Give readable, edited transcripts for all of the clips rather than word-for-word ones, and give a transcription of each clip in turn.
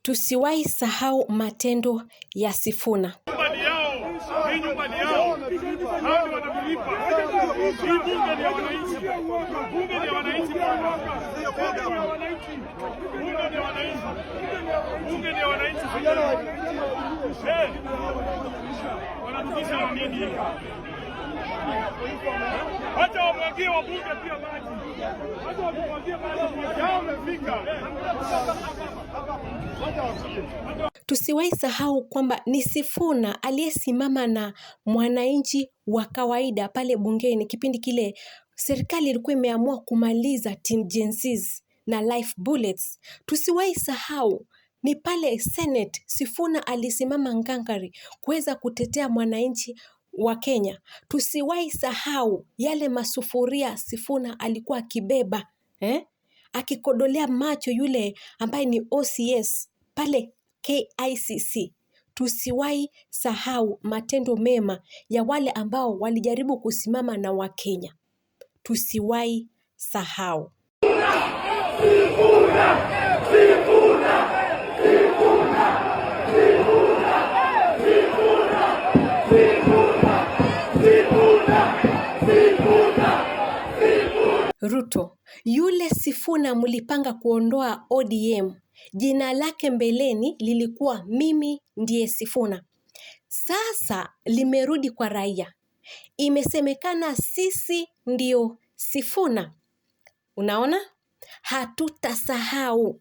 Tusiwahi sahau matendo ya Sifuna. Nyumbani yao. Hao ndio wanamlipa. Hii bunge ni ya wananchi. Bunge ni ya wananchi. Bunge ni ya wananchi. Bunge ni ya wananchi. Bunge ni ya wananchi. Wanarudisha nini? Hata wamwagie wabunge pia maji. Hata wamwagie maji. Yao wamefika. Tusiwahi sahau kwamba ni Sifuna aliyesimama na mwananchi wa kawaida pale bungeni kipindi kile serikali ilikuwa imeamua kumaliza Team Gen Zs na Life Bullets. Tusiwahi sahau ni pale Senate Sifuna alisimama ngangari kuweza kutetea mwananchi wa Kenya. Tusiwahi sahau yale masufuria Sifuna alikuwa akibeba, akikodolea macho yule ambaye ni OCS pale KICC. Tusiwahi sahau matendo mema ya wale ambao walijaribu kusimama na Wakenya. Tusiwahi sahau. Ruto, yule Sifuna mlipanga kuondoa ODM. Jina lake mbeleni lilikuwa mimi ndiye Sifuna. Sasa limerudi kwa raia. Imesemekana sisi ndio Sifuna. Unaona? Hatutasahau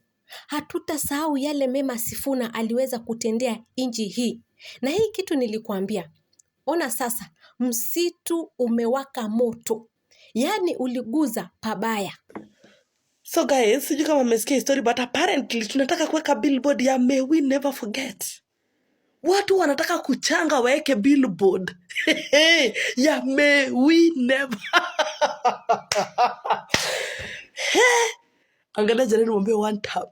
yale mema Sifuna aliweza kutendea nchi hii. Na hii kitu nilikuambia. Ona sasa, msitu umewaka moto. Yaani uliguza pabaya. So guys, sijui kama mmesikia story, but apparently tunataka kuweka billboard ya May We Never Forget. Watu wanataka kuchanga waeke billboard ya May We Never. Angalia jirani mwambie one time.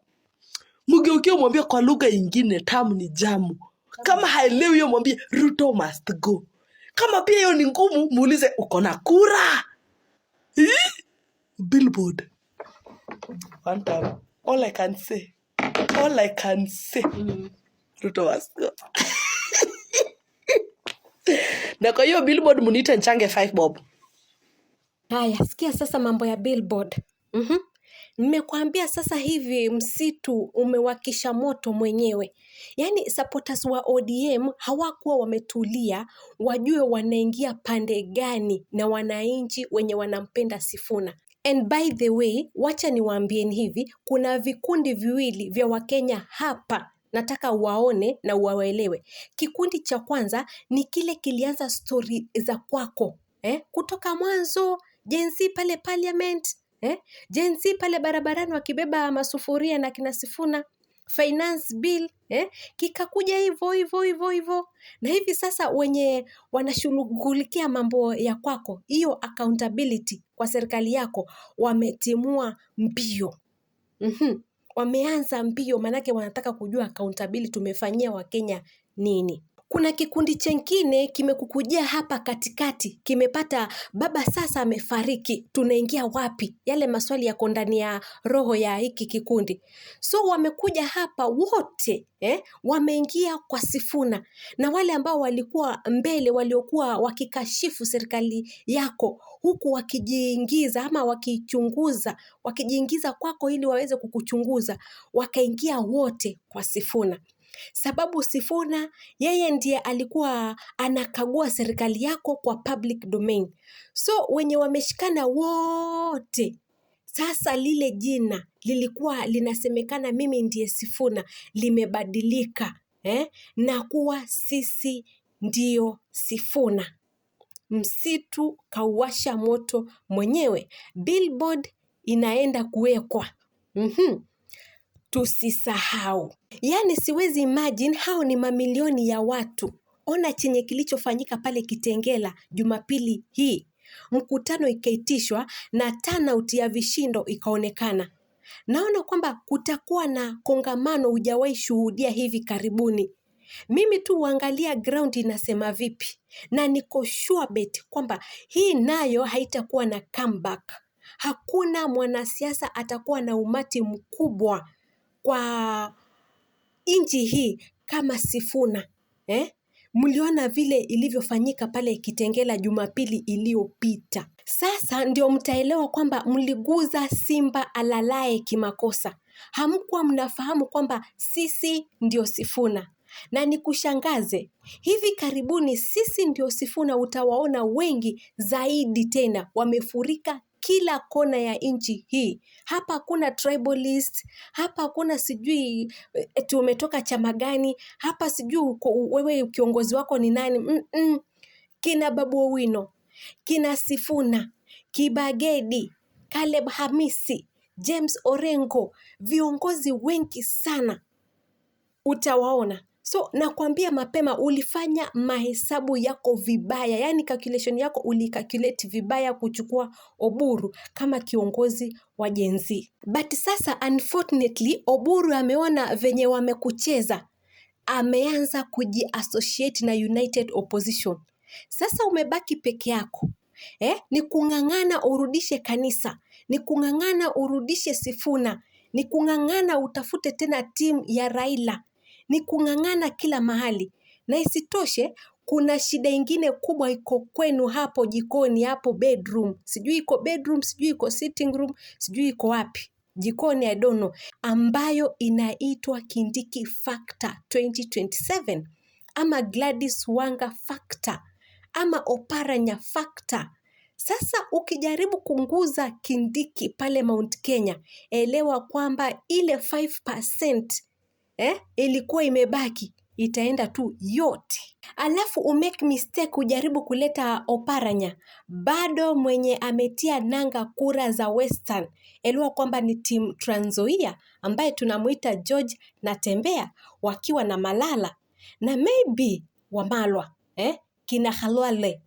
Mugeukie mwambie kwa lugha ingine tamu ni jamu. Kama haelewi hiyo mwambie Ruto must go. Kama pia hiyo ni ngumu muulize uko na kura. Billboard. One time. All I can say. Ruto must go. Na kwa hiyo billboard munite nchange 5 bob. Haya, sikia sasa mambo ya billboard. Nimekuambia sasa hivi msitu umewakisha moto mwenyewe. Yaani supporters wa ODM hawakuwa wametulia, wajue wanaingia pande gani na wananchi wenye wanampenda Sifuna. And by the way, wacha niwaambieni hivi, kuna vikundi viwili vya Wakenya hapa. Nataka waone na waelewe. Kikundi cha kwanza ni kile kilianza story za kwako. Kutoka mwanzo, Gen Z pale parliament, Gen Z pale barabarani wakibeba masufuria na kina Sifuna, finance bill, kikakuja hivyo. Na hivi sasa wenye wanashughulikia mambo ya kwako, hiyo accountability kwa serikali yako, wametimua mbio. Wameanza mbio manake wanataka kujua accountability tumefanyia Wakenya nini. Kuna kikundi chengine kimekukujia hapa katikati, kimepata baba sasa amefariki, tunaingia wapi? Yale maswali yako ndani ya roho ya hiki kikundi. So wamekuja hapa wote, wameingia kwa Sifuna. Na wale ambao walikuwa mbele, waliokuwa wakikashifu serikali yako, huku wakijiingiza ama wakijiingiza kwako ili waweze kukuchunguza, wakaingia wote kwa Sifuna. Sababu Sifuna yeye ndiye alikuwa anakagua serikali yako kwa public domain. So wenye wameshikana wote, sasa lile jina lilikuwa linasemekana mimi ndiye Sifuna limebadilika, na kuwa sisi ndio Sifuna. Msitu kauwasha moto mwenyewe. Billboard inaenda kuwekwa. Tusisahau. Yaani siwezi imagine hao ni mamilioni ya watu. Ona chenye kilichofanyika pale Kitengela Jumapili hii. Mkutano ikaitishwa na turnout ya vishindo ikaonekana. Naona kwamba kutakuwa na kongamano hujawahi shuhudia hivi karibuni. Mimi tu uangalia ground inasema vipi. Na niko sure bet kwamba hii nayo haitakuwa na comeback. Hakuna mwanasiasa atakuwa na umati mkubwa kwa nchi hii kama Sifuna. Mliona vile ilivyofanyika pale Kitengela Jumapili iliyopita. Sasa ndio mtaelewa kwamba mliguza simba alalaye kimakosa. Hamkuwa mnafahamu kwamba sisi ndio Sifuna. Na nikushangaze, hivi karibuni sisi ndio Sifuna utawaona wengi zaidi tena wamefurika kila kona ya nchi hii. Hapa hakuna tribalist, hapa hakuna sijui umetoka chama gani, hapa sijui wewe kiongozi wako ni nani. Kina Babu Owino, kina Sifuna, Kibagedi, Caleb Hamisi, James Orengo, viongozi wengi sana utawaona. So nakwambia mapema, ulifanya mahesabu yako vibaya, yani calculation yako ulicalculate vibaya kuchukua Oburu kama kiongozi wa Gen Z. But sasa unfortunately Oburu ameona venye wamekucheza, ameanza kujiassociate na United Opposition. Sasa umebaki peke yako. Ni kung'ang'ana urudishe kanisa, ni kung'ang'ana urudishe Sifuna, ni kung'ang'ana utafute tena timu ya Raila, ni kung'ang'ana kila mahali. Na isitoshe kuna shida ingine kubwa iko kwenu hapo jikoni, hapo bedroom. Sijui iko bedroom, sijui iko sitting room, sijui iko wapi. Jikoni I don't know, ambayo inaitwa Kindiki Factor 2027 ama Gladys Wanga Factor ama Oparanya Factor. Sasa ukijaribu kunguza Kindiki pale Mount Kenya, elewa kwamba ile 5% ilikuwa imebaki itaenda tu yote. Alafu umake mistake ujaribu kuleta Oparanya, bado mwenye ametia nanga kura za Western, elewa kwamba ni team Trans Nzoia ambaye tunamuita George Natembeya wakiwa na Malala na maybe Wamalwa, kina Khalwale,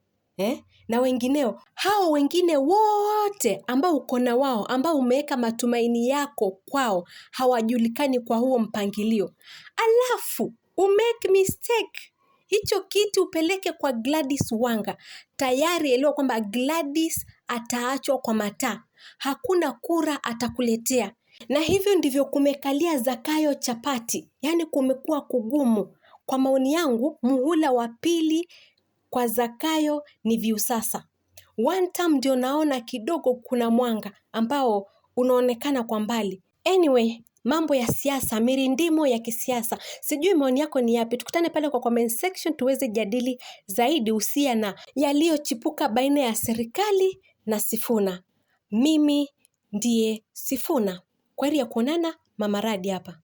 na wengineo. Hao wengine wote ambao uko na wao, ambao umeweka matumaini yako kwao, hawajulikani kwa huo mpangilio. Alafu umake mistake, hicho kitu upeleke kwa Gladys Wanga. Tayari elewa kwamba Gladys ataachwa kwa mataa, hakuna kura atakuletea. Na hivyo ndivyo kumekalia Zakayo chapati, yani kumekuwa kugumu. Kwa maoni yangu, muhula wa pili kwa Zakayo ni Viusasa. One term ndio naona kidogo kuna mwanga ambao unaonekana kwa mbali. Anyway, mambo ya siasa, mirindimo ya kisiasa. Sijui maoni yako ni yapi. Tukutane pale kwa comment section tuweze jadili zaidi usia na yaliyochipuka baina ya serikali na Sifuna. Mimi ndiye Sifuna. Kwaheri ya kuonana, Mama Radi hapa.